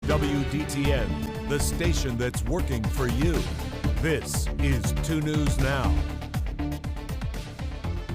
WDTN, the station that's working for you. This is 2 News Now.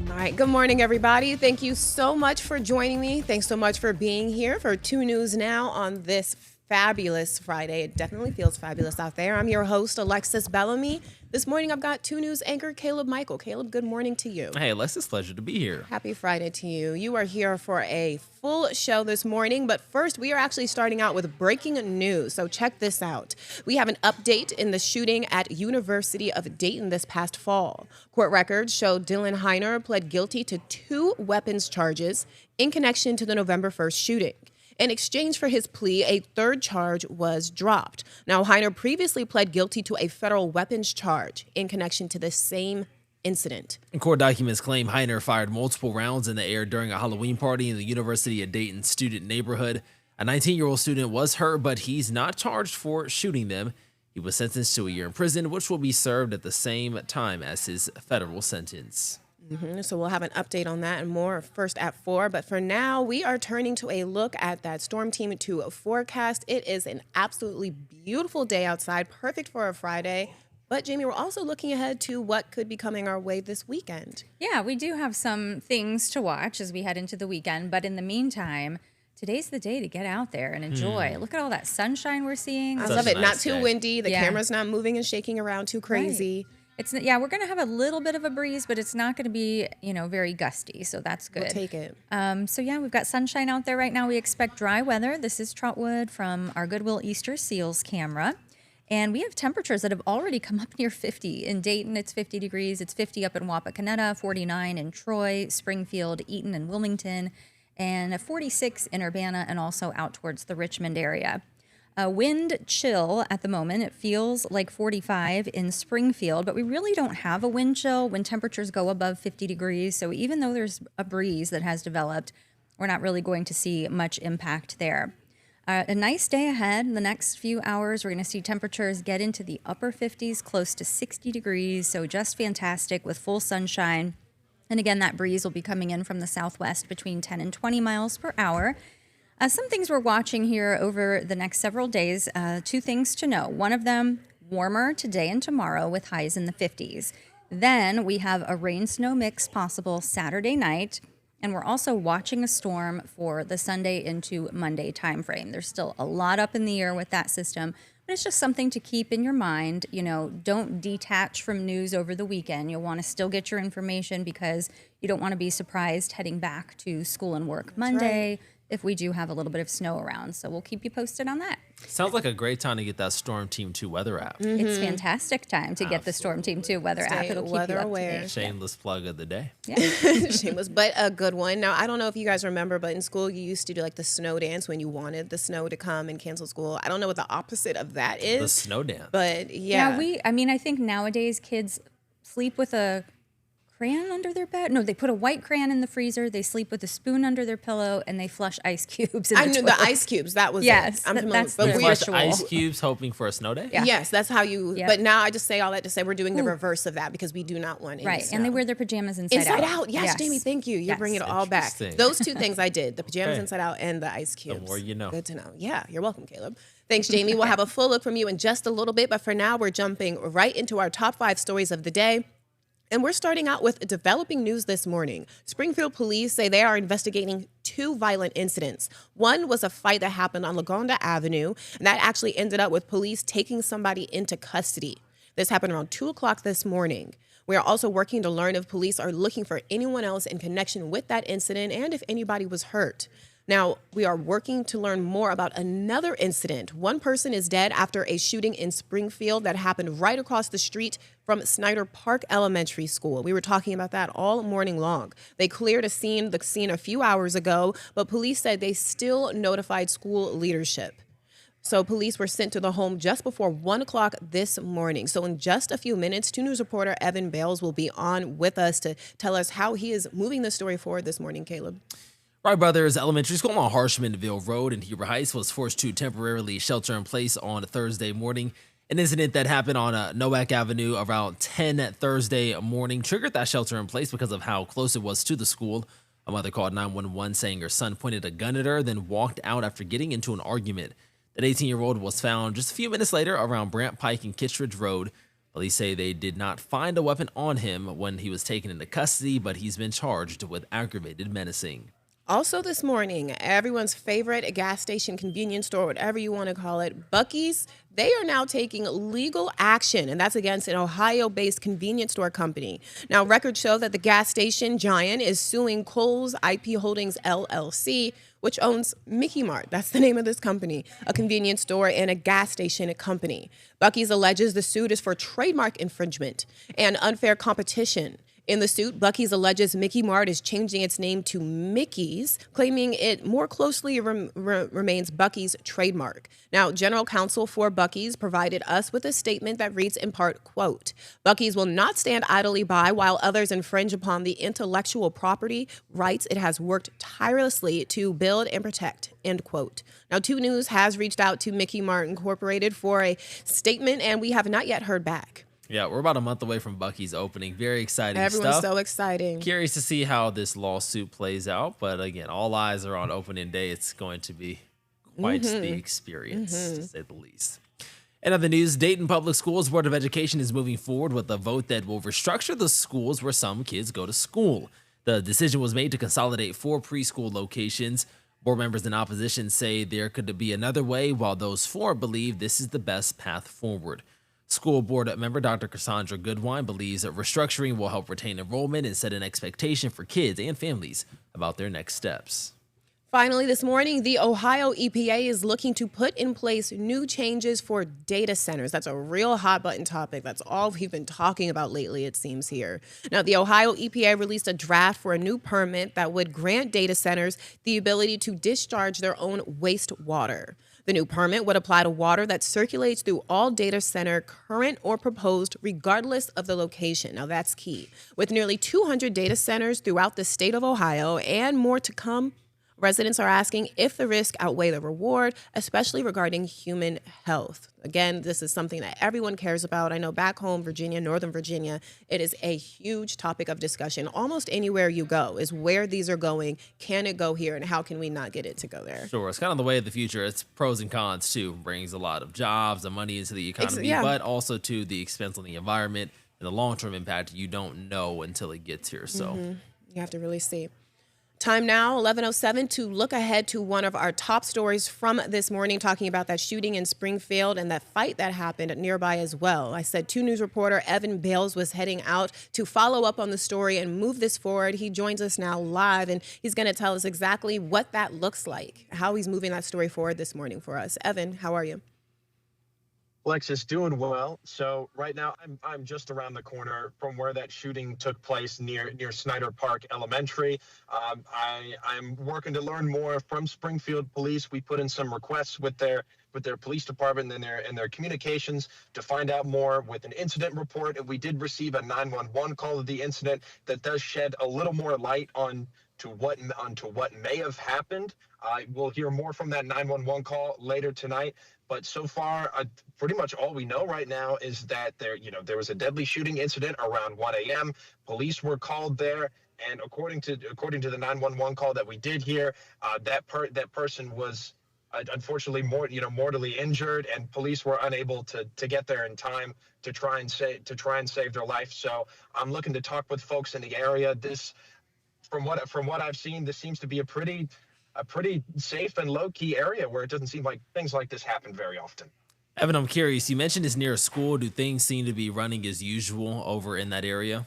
All right, good morning, everybody. Thank you so much for joining me. Thanks so much for being here for 2 News Now on this fabulous Friday. It definitely feels fabulous out there. I'm your host, Alexis Bellamy. This morning, I've got 2 News anchor Caleb Michael. Caleb, good morning to you. Hey, Alexis, pleasure to be here. Happy Friday to you. You are here for a full show this morning, but first, we are actually starting out with breaking news. So check this out. We have an update in the shooting at University of Dayton this past fall. Court records show Dylan Heiner pled guilty to 2 weapons charges in connection to the November 1st shooting. In exchange for his plea, a 3rd charge was dropped. Now, Heiner previously pled guilty to a federal weapons charge in connection to the same incident. Court documents claim Heiner fired multiple rounds in the air during a Halloween party in the University of Dayton student neighborhood. A 19-year-old student was hurt, but he's not charged for shooting them. He was sentenced to a year in prison, which will be served at the same time as his federal sentence. So we'll have an update on that and more first at 4. But for now, we are turning to a look at that Storm Team 2 forecast. It is an absolutely beautiful day outside, perfect for a Friday. But, Jamie, we're also looking ahead to what could be coming our way this weekend. Yeah, we do have some things to watch as we head into the weekend. But in the meantime, today's the day to get out there and enjoy. Look at all that sunshine we're seeing. I love it. Not too day. windy. The camera's not moving and shaking around too crazy. Right. We're going to have a little bit of a breeze, but it's not going to be, very gusty, so that's good. We'll take it. We've got sunshine out there right now. We expect dry weather. This is Trotwood from our Goodwill Easter Seals camera. And we have temperatures that have already come up near 50. In Dayton, it's 50 degrees. It's 50 up in Wapakoneta, 49 in Troy, Springfield, Eaton, and Wilmington, and 46 in Urbana and also out towards the Richmond area. Wind chill at the moment. It feels like 45 in Springfield, but we really don't have a wind chill when temperatures go above 50 degrees. So even though there's a breeze that has developed, we're not really going to see much impact there. A nice day ahead. In the next few hours, we're going to see temperatures get into the upper 50s, close to 60 degrees. So just fantastic with full sunshine. And again, that breeze will be coming in from the southwest between 10 and 20 miles per hour. Some things we're watching here over the next several days, 2 things to know. One of them, warmer today and tomorrow with highs in the 50s. Then we have a rain-snow mix possible Saturday night, and we're also watching a storm for the Sunday into Monday timeframe. There's still a lot up in the air with that system, but it's just something to keep in your mind. Don't detach from news over the weekend. You'll want to still get your information because you don't want to be surprised heading back to school and work Monday. Right. If we do have a little bit of snow around. So we'll keep you posted on that. Sounds like a great time to get that Storm Team 2 weather app. It's fantastic time to get the Storm Team 2 weather app. It'll keep you up to date. Shameless plug of the day. Yeah. Shameless, but a good one. Now, I don't know if you guys remember, but in school you used to do like the snow dance when you wanted the snow to come and cancel school. I don't know what the opposite of that is. The snow dance. But yeah. I think nowadays kids sleep with a crayon under their bed. No, they put a white crayon in the freezer. They sleep with a spoon under their pillow, and they flush ice cubes in the toilet. The ice cubes. That was yes. I'm familiar. That's you the flush ritual. ice cubes hoping for a snow day? Yeah. Yes, that's how you. Yep. But now I just say all that to say we're doing the reverse of that because we do not want any snow. And they wear their pajamas inside out. Yes, Jamie, thank you. You're bringing it all back. Those 2 things I did, the pajamas inside out and the ice cubes. The more you know. Good to know. Yeah, you're welcome, Caleb. Thanks, Jamie. We'll have a full look from you in just a little bit, but for now, we're jumping right into our top 5 stories of the day. And we're starting out with developing news this morning. Springfield police say they are investigating 2 violent incidents. One was a fight that happened on Lagonda Avenue, and that actually ended up with police taking somebody into custody. This happened around 2 o'clock this morning. We are also working to learn if police are looking for anyone else in connection with that incident and if anybody was hurt. Now, we are working to learn more about another incident. One person is dead after a shooting in Springfield that happened right across the street from Snyder Park Elementary School. We were talking about that all morning long. They cleared the scene a few hours ago, but police said they still notified school leadership. So police were sent to the home just before 1 o'clock this morning. So in just a few minutes, 2 News reporter Evan Bales will be on with us to tell us how he is moving the story forward this morning, Caleb. Wright Brothers Elementary School on Harshmanville Road in Heber Heights was forced to temporarily shelter in place on Thursday morning. An incident that happened on Nowak Avenue around 10 Thursday morning triggered that shelter in place because of how close it was to the school. A mother called 911 saying her son pointed a gun at her, then walked out after getting into an argument. That 18-year-old was found just a few minutes later around Brant Pike and Kittredge Road. Police say they did not find a weapon on him when he was taken into custody, but he's been charged with aggravated menacing. Also this morning, everyone's favorite gas station, convenience store, whatever you want to call it, Buc-ee's, they are now taking legal action, and that's against an Ohio-based convenience store company. Now, records show that the gas station giant is suing Kohl's IP Holdings LLC, which owns Mickey Mart. That's the name of this company, a convenience store and a gas station company. Buc-ee's alleges the suit is for trademark infringement and unfair competition. In the suit, Buc-ee's alleges Mickey Mart is changing its name to Mickey's, claiming it more closely remains Buc-ee's trademark. Now, General Counsel for Buc-ee's provided us with a statement that reads in part, quote, Buc-ee's will not stand idly by while others infringe upon the intellectual property rights it has worked tirelessly to build and protect, end quote. Now, 2 News has reached out to Mickey Mart Incorporated for a statement, and we have not yet heard back. Yeah, we're about a month away from Buc-ee's opening. Very exciting Everyone's stuff. so exciting. Curious to see how this lawsuit plays out. But again, all eyes are on opening day. It's going to be quite the experience, to say the least. In other news, Dayton Public Schools Board of Education is moving forward with a vote that will restructure the schools where some kids go to school. The decision was made to consolidate 4 preschool locations. Board members in opposition say there could be another way, while those 4 believe this is the best path forward. School board member Dr. Cassandra Goodwine believes that restructuring will help retain enrollment and set an expectation for kids and families about their next steps. Finally, this morning, the Ohio EPA is looking to put in place new changes for data centers. That's a real hot button topic. That's all we've been talking about lately, it seems here. Now, the Ohio EPA released a draft for a new permit that would grant data centers the ability to discharge their own wastewater. The new permit would apply to water that circulates through all data center, current or proposed, regardless of the location. Now, that's key. With nearly 200 data centers throughout the state of Ohio and more to come, residents are asking if the risk outweigh the reward, especially regarding human health. Again, this is something that everyone cares about. I know back home, Virginia, Northern Virginia, it is a huge topic of discussion. Almost anywhere you go is where these are going. Can it go here, and how can we not get it to go there? Sure, it's kind of the way of the future. It's pros and cons, too. Brings a lot of jobs and money into the economy, but also to the expense on the environment and the long-term impact you don't know until it gets here. So you have to really see. Time now, 11:07, to look ahead to one of our top stories from this morning, talking about that shooting in Springfield and that fight that happened nearby as well. I said 2 News reporter Evan Bales was heading out to follow up on the story and move this forward. He joins us now live, and he's going to tell us exactly what that looks like, how he's moving that story forward this morning for us. Evan, how are you? Alexis, doing well. So right now I'm just around the corner from where that shooting took place near Snyder Park Elementary. I'm working to learn more from Springfield Police. We put in some requests with their police department and their communications to find out more with an incident report. And we did receive a 911 call of the incident that does shed a little more light onto what may have happened. We'll hear more from that 911 call later tonight. But so far, pretty much all we know right now is that there was a deadly shooting incident around 1 a.m. Police were called there, and according to the 911 call that we did hear, that person was unfortunately mortally injured, and police were unable to get there in time to try and save their life. So I'm looking to talk with folks in the area. This, from what I've seen, this seems to be a pretty safe and low-key area where it doesn't seem like things like this happen very often. Evan, I'm curious. You mentioned it's near a school. Do things seem to be running as usual over in that area?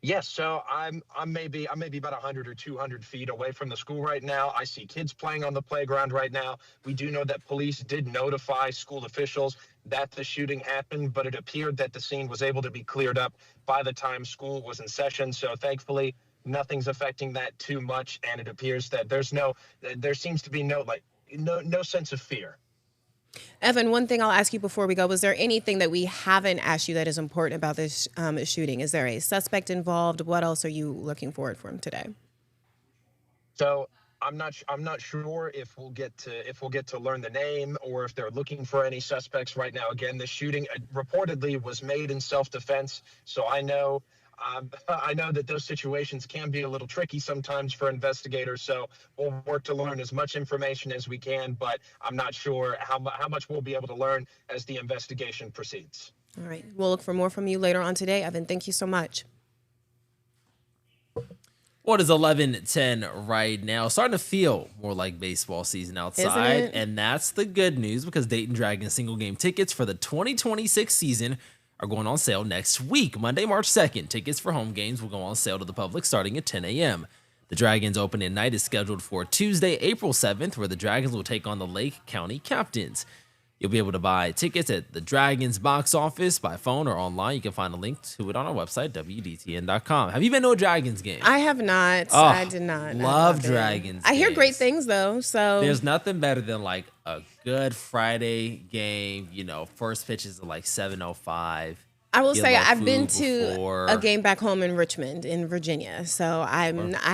Yes, so I'm maybe about 100 or 200 feet away from the school right now. I see kids playing on the playground right now. We do know that police did notify school officials that the shooting happened, but it appeared that the scene was able to be cleared up by the time school was in session. So thankfully, nothing's affecting that too much, and it appears that there seems to be no sense of fear. Evan, one thing I'll ask you before we go, was there anything that we haven't asked you that is important about this shooting? Is there a suspect involved? What else are you looking forward from today? So I'm not sure if we'll get to learn the name or if they're looking for any suspects right now. Again, the shooting reportedly was made in self-defense, so I know I know that those situations can be a little tricky sometimes for investigators, so we'll work to learn as much information as we can, but I'm not sure how much we'll be able to learn as the investigation proceeds. All right. We'll look for more from you later on today. Evan, thank you so much. What is 11:10 right now? Starting to feel more like baseball season outside. Isn't it? And that's the good news because Dayton Dragons single game tickets for the 2026 season are going on sale next week, Monday, March 2nd. Tickets for home games will go on sale to the public starting at 10 a.m. The Dragons opening night is scheduled for Tuesday, April 7th, where the Dragons will take on the Lake County Captains. You'll be able to buy tickets at the Dragons box office by phone or online. You can find a link to it on our website, WDTN.com. Have you been to a Dragons game? I have not. Oh, I did not. love Dragons I hear games. great things, though. So There's nothing better than like a good Friday game. You know, first pitch is like 7:05. I will Get a say little I've been food to before. a game back home in Richmond, in Virginia. So I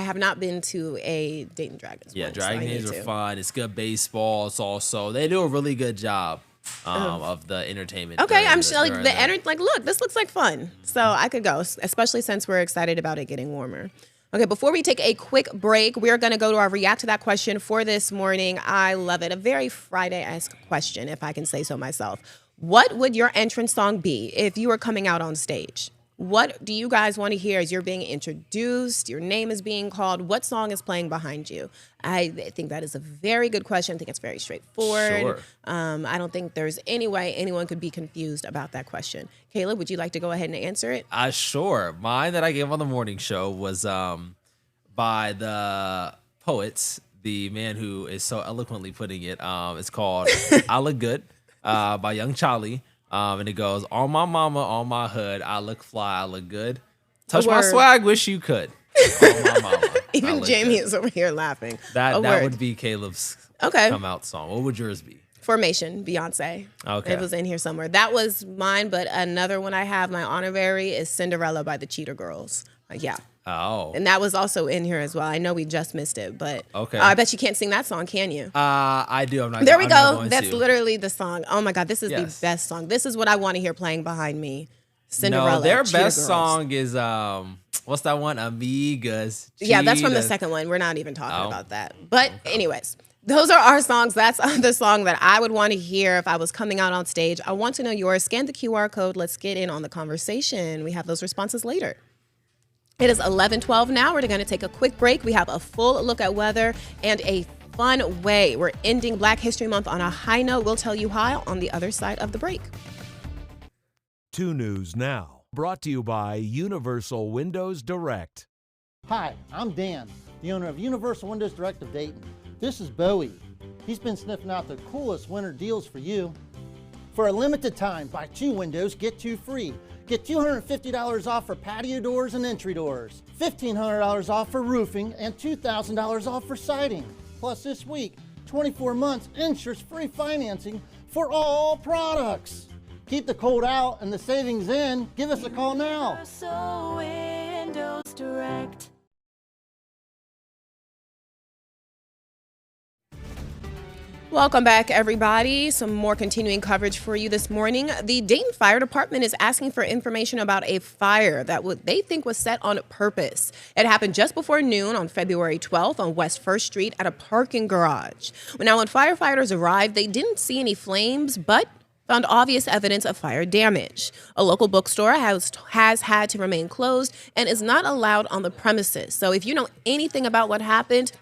have not been to a Dayton Dragons. Yeah, one, so I Dragon need games are to. fun. It's good baseball. It's also they do a really good job of the entertainment. Okay, during I'm sure like during the energy. Like, look, this looks like fun. So I could go, especially since we're excited about it getting warmer. Okay, before we take a quick break, we're going to go to our react to that question for this morning. I love it. A very Friday-esque question, if I can say so myself. What would your entrance song be if you were coming out on stage? What do you guys want to hear as you're being introduced? Your name is being called. What song is playing behind you? I think that is a very good question. I think it's very straightforward. Sure. I don't think there's any way anyone could be confused about that question. Caleb, would you like to go ahead and answer it? Sure. Mine that I gave on the morning show was by the poets, the man who is so eloquently putting it. It's called I Look Good by Young Charlie. And it goes, on my mama, on my hood, I look fly, I look good. Touch my word. swag, wish you could. On my mama, I Even look Jamie good. is over here laughing. That A word. would be Caleb's Okay. come out song. What would yours be? Formation, Beyonce. Okay. It was in here somewhere. That was mine, but another one I have, my honorary, is Cinderella by the Cheetah Girls. Yeah. Oh. And that was also in here as well. I know we just missed it, but Okay. I bet you can't sing that song, can you? I do. I'm not. There we I'm not go. going That's to. literally the song. Oh my God, this is Yes. the best song. This is what I want to hear playing behind me. Cinderella. No, their Cheetah best Girls. song is what's that one? Amigas. Yeah, that's from the Cheetahs. second one. We're not even talking Oh. about that. But anyways, those are our songs. That's the song that I would want to hear if I was coming out on stage. I want to know yours. Scan the QR code. Let's get in on the conversation. We have those responses later. It is 11:12 now. We're going to take a quick break. We have a full look at weather and a fun way. We're ending Black History Month on a high note. We'll tell you how on the other side of the break. 2 News Now, brought to you by Universal Windows Direct. Hi, I'm Dan, the owner of Universal Windows Direct of Dayton. This is Bowie. He's been sniffing out the coolest winter deals for you. For a limited time, buy 2 windows, get 2 free. Get $250 off for patio doors and entry doors, $1,500 off for roofing, and $2,000 off for siding. Plus this week, 24 months interest-free financing for all products. Keep the cold out and the savings in. Give us a call now. Universal Windows Direct. Welcome back, everybody. Some more continuing coverage for you this morning. The Dayton Fire Department is asking for information about a fire that they think was set on purpose. It happened just before noon on February 12th on West 1st Street at a parking garage. Now, when firefighters arrived, they didn't see any flames, but found obvious evidence of fire damage. A local bookstore has had to remain closed and is not allowed on the premises. So if you know anything about what happened,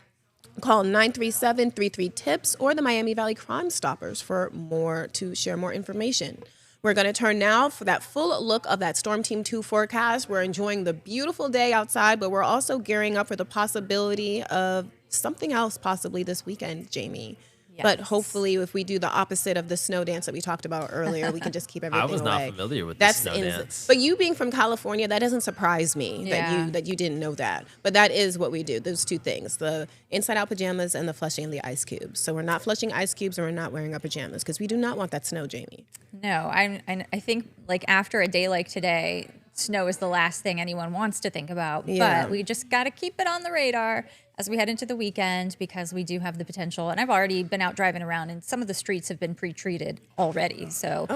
call 937-33-TIPS or the Miami Valley Crime Stoppers to share more information. We're going to turn now for that full look of that Storm Team 2 forecast. We're enjoying the beautiful day outside, but we're also gearing up for the possibility of something else possibly this weekend, Jamie. But hopefully, if we do the opposite of the snow dance that we talked about earlier, we can just keep everything I was not away. familiar with the snow dance. But you being from California, that doesn't surprise me Yeah. that you didn't know that. But that is what we do. Those 2 things: the inside-out pajamas and the flushing the ice cubes. So we're not flushing ice cubes and we're not wearing our pajamas because we do not want that snow, Jamie. No, I think like after a day like today, snow is the last thing anyone wants to think about. Yeah. But we just got to keep it on the radar. as we head into the weekend, because we do have the potential, and I've already been out driving around and some of the streets have been pre-treated already. So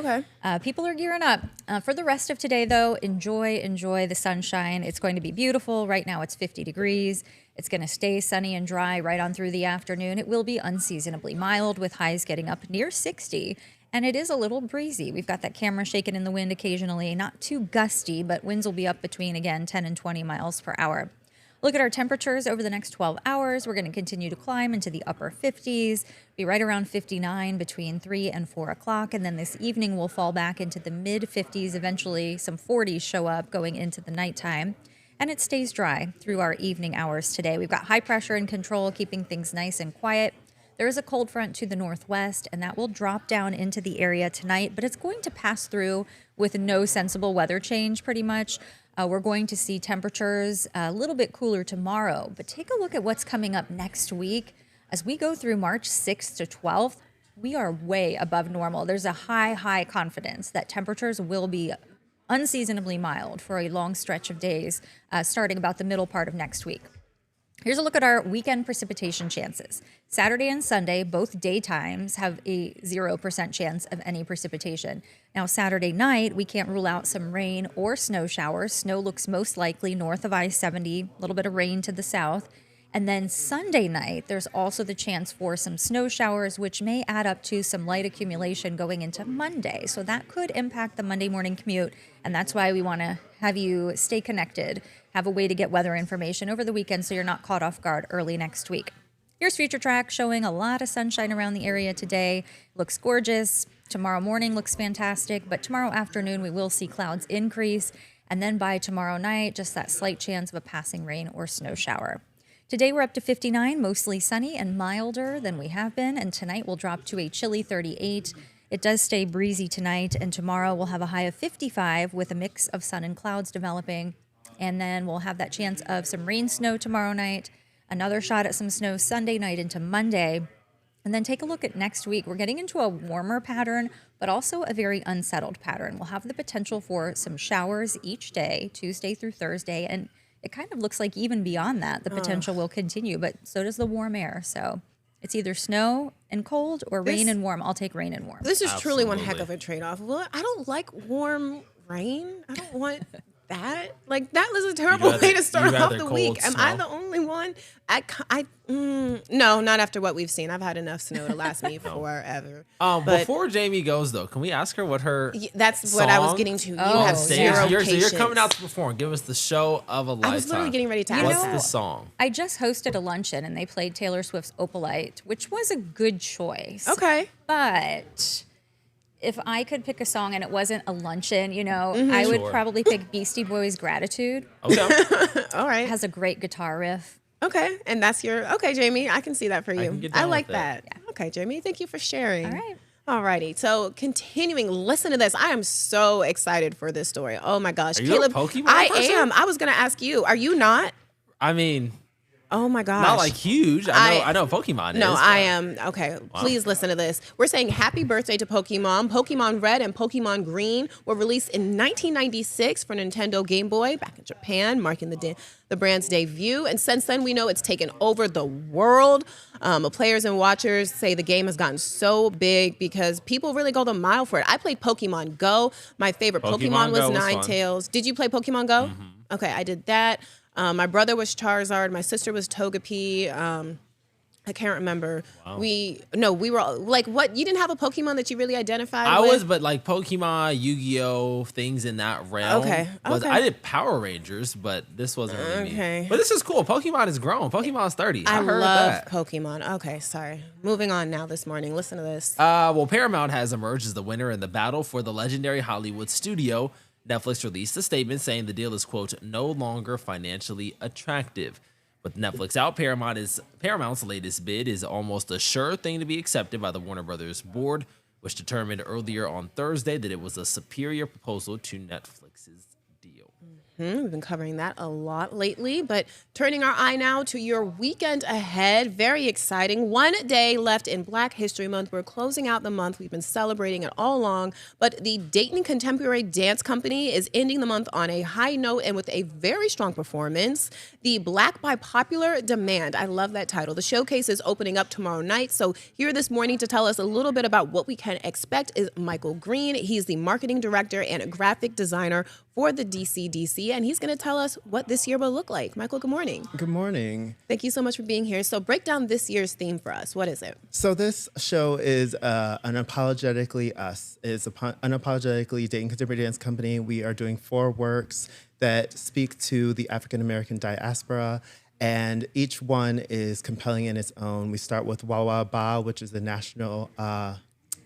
people are gearing up. For the rest of today though, enjoy the sunshine. It's going to be beautiful. Right now it's 50 degrees. It's going to stay sunny and dry right on through the afternoon. It will be unseasonably mild with highs getting up near 60. And it is a little breezy. We've got that camera shaking in the wind occasionally. Not too gusty, but winds will be up between, again, 10 and 20 miles per hour. Look at our temperatures over the next 12 hours. We're going to continue to climb into the upper 50s, be right around 59 between 3 and 4 o'clock. And then this evening we'll fall back into the mid 50s. Eventually some 40s show up going into the nighttime. And it stays dry through our evening hours today. We've got high pressure in control, keeping things nice and quiet. There is a cold front to the northwest, and that will drop down into the area tonight, but it's going to pass through with no sensible weather change pretty much. We're going to see temperatures a little bit cooler tomorrow, but take a look at what's coming up next week. As we go through March 6th to 12th, we are way above normal. There's a high confidence that temperatures will be unseasonably mild for a long stretch of days, starting about the middle part of next week. Here's a look at our weekend precipitation chances. Saturday and Sunday, both daytimes, have a 0% chance of any precipitation. Now, Saturday night, we can't rule out some rain or snow showers. Snow looks most likely north of I-70, a little bit of rain to the south. And then Sunday night, there's also the chance for some snow showers, which may add up to some light accumulation going into Monday. So that could impact the Monday morning commute. And that's why we want to have you stay connected, have a way to get weather information over the weekend so you're not caught off guard early next week. Here's Future Track showing a lot of sunshine around the area today. Looks gorgeous. Tomorrow morning looks fantastic, but tomorrow afternoon we will see clouds increase. And then by tomorrow night, just that slight chance of a passing rain or snow shower. Today we're up to 59, mostly sunny and milder than we have been, and tonight we'll drop to a chilly 38. It does stay breezy tonight, and tomorrow we'll have a high of 55 with a mix of sun and clouds developing, and then we'll have that chance of some rain, snow tomorrow night, another shot at some snow Sunday night into Monday, and then take a look at next week. We're getting into a warmer pattern, but also a very unsettled pattern. We'll have the potential for some showers each day, Tuesday through Thursday, and it kind of looks like even beyond that, the potential will continue, but so does the warm air. So it's either snow and cold or rain and warm. I'll take rain and warm. This is truly one heck of a trade-off. Well, I don't like warm rain. I don't want that. Like, that was a terrible way to start off the week. Am I the only one? No, not after what we've seen. I've had enough snow to last me forever. Before Jamie goes, though, can we ask her what her that's what I was getting to. You have zero patience. So you're coming out to perform. Give us the show of a lifetime. I was literally getting ready to ask What's the song? I just hosted a luncheon, and they played Taylor Swift's Opalite, which was a good choice. Okay. But if I could pick a song and it wasn't a luncheon, I would probably pick Beastie Boys' Gratitude. Okay. All right. It has a great guitar riff. Okay. And that's okay, Jamie. I can see that for you. I like that. Yeah. Okay, Jamie. Thank you for sharing. All right. All righty. So continuing, listen to this. I am so excited for this story. Oh my gosh. Are you Caleb, a Pokemon I person? am. I was going to ask you. Are you not? I mean, oh my gosh. not like huge. I know Pokemon is. No, I am. Okay, please listen to this. We're saying happy birthday to Pokemon. Pokemon Red and Pokemon Green were released in 1996 for Nintendo Game Boy back in Japan, marking the brand's debut. And since then, we know it's taken over the world. Players and watchers say the game has gotten so big because people really go the mile for it. I played Pokemon Go. My favorite Pokemon was Ninetales. Did you play Pokemon Go? Mm-hmm. Okay, I did that. My brother was Charizard. My sister was Togepi. I can't remember. Wow. We were like, what? You didn't have a Pokemon that you really identified with? But like Pokemon, Yu-Gi-Oh, things in that realm. Okay. I did Power Rangers, but this wasn't really me. But this is cool. Pokemon is grown. Pokemon's 30. I heard love that. Pokemon. Okay, sorry. Moving on now this morning. Listen to this. Paramount has emerged as the winner in the battle for the legendary Hollywood studio. Netflix released a statement saying the deal is, quote, no longer financially attractive. With Netflix out, Paramount's latest bid is almost a sure thing to be accepted by the Warner Brothers board, which determined earlier on Thursday that it was a superior proposal to Netflix's deal. We've been covering that a lot lately, but turning our eye now to your weekend ahead. Very exciting. One day left in Black History Month. We're closing out the month. We've been celebrating it all along, but the Dayton Contemporary Dance Company is ending the month on a high note and with a very strong performance. The Black by Popular Demand. I love that title. The showcase is opening up tomorrow night. So here this morning to tell us a little bit about what we can expect is Michael Green. He's the marketing director and a graphic designer for the DCDC, and he's going to tell us what this year will look like. Michael, good morning. Good morning. Thank you so much for being here. So break down this year's theme for us. What is it? So this show is Unapologetically Us. It's Unapologetically Dayton Contemporary Dance Company. We are doing 4 works that speak to the African American diaspora, and each one is compelling in its own. We start with Wa Wa Ba, which is the national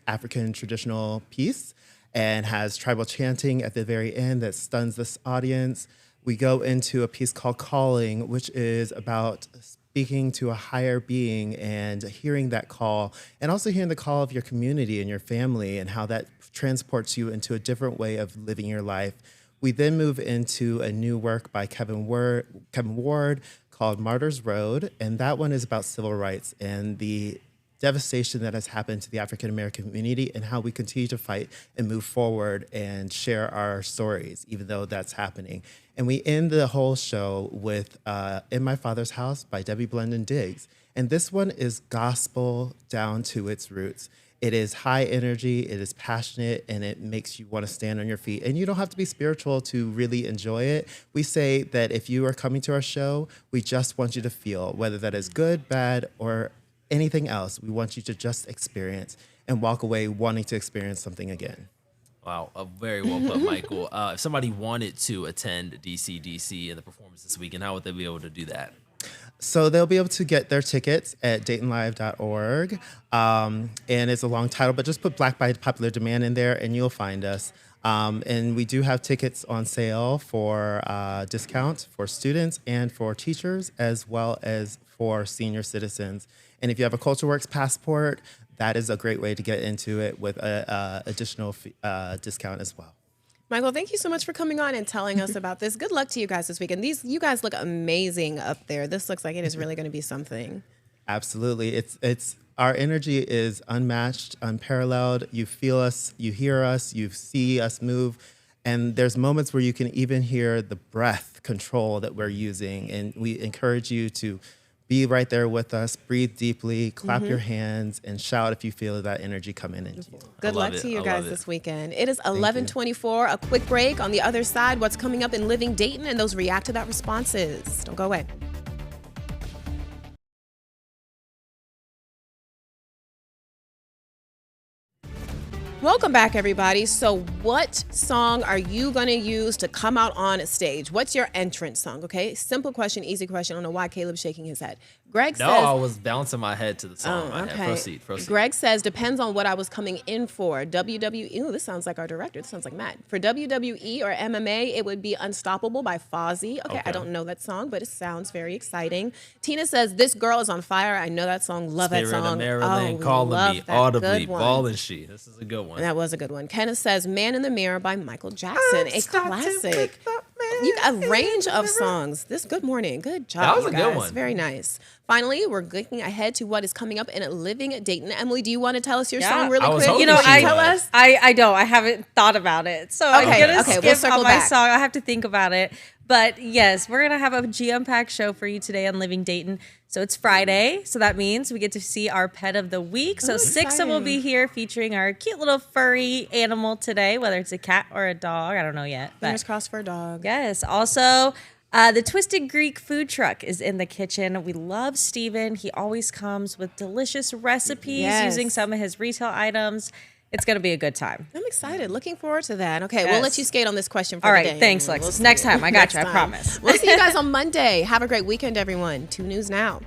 African traditional piece, and has tribal chanting at the very end that stuns this audience. We go into a piece called Calling, which is about speaking to a higher being and hearing that call, and also hearing the call of your community and your family and how that transports you into a different way of living your life. We then move into a new work by Kevin Ward called Martyrs Road, and that one is about civil rights and the devastation that has happened to the African American community and how we continue to fight and move forward and share our stories, even though that's happening. And we end the whole show with In My Father's House by Debbie Blendon Diggs. And this one is gospel down to its roots. It is high energy, it is passionate, and it makes you want to stand on your feet. And you don't have to be spiritual to really enjoy it. We say that if you are coming to our show, we just want you to feel, whether that is good, bad, or anything else. We want you to just experience and walk away wanting to experience something again. Wow, very well put, Michael. If somebody wanted to attend DCDC and the performance this weekend, how would they be able to do that? So they'll be able to get their tickets at DaytonLive.org. And it's a long title, but just put Black by Popular Demand in there and you'll find us. And we do have tickets on sale for discounts for students and for teachers, as well as for senior citizens. And if you have a CultureWorks passport, that is a great way to get into it with an additional discount as well. Michael, thank you so much for coming on and telling us about this. Good luck to you guys this weekend. You guys look amazing up there. This looks like it is really going to be something. Absolutely. It's our energy is unmatched, unparalleled. You feel us, you hear us, you see us move. And there's moments where you can even hear the breath control that we're using. And we encourage you to be right there with us, breathe deeply, clap your hands, and shout if you feel that energy coming into you. Good luck to you guys this weekend. It is 11:24, a quick break. On the other side, what's coming up in Living Dayton and those React to That responses. Don't go away. Welcome back, everybody. So what song are you going to use to come out on stage? What's your entrance song? Okay, simple question, easy question. I don't know why Caleb's shaking his head. Greg says... I was bouncing my head to the song. Okay. Proceed. Greg says, depends on what I was coming in for. WWE, ooh, this sounds like our director. This sounds like Matt. For WWE or MMA, it would be Unstoppable by Fozzy. Okay, I don't know that song, but it sounds very exciting. Tina says, This Girl is on Fire. I know that song. Love that song. Of Maryland, calling me audibly. Ball and she. This is a good one. That was a good one. Kenneth says, Man in the Mirror by Michael Jackson. A classic. You got a range of songs. Good morning. Good job. That was a guys. good one. Very nice. Finally, we're looking ahead to what is coming up in Living Dayton. Emily, do you want to tell us your song really quick? You know, tell us. I don't. I haven't thought about it. So I'm going to skip on my song. I have to think about it. But yes, we're going to have a G-Unpack show for you today on Living Dayton. So it's Friday. So that means we get to see our pet of the week. So Sixa will be here featuring our cute little furry animal today, whether it's a cat or a dog. I don't know yet. Fingers crossed for a dog. Yes. Also, the Twisted Greek food truck is in the kitchen. We love Steven. He always comes with delicious recipes using some of his retail items. It's going to be a good time. I'm excited. Looking forward to that. Okay, we'll let you skate on this question for All the right, day. thanks, Alexis. Next time. I got you. I promise. We'll see you guys on Monday. Have a great weekend, everyone. 2 News Now.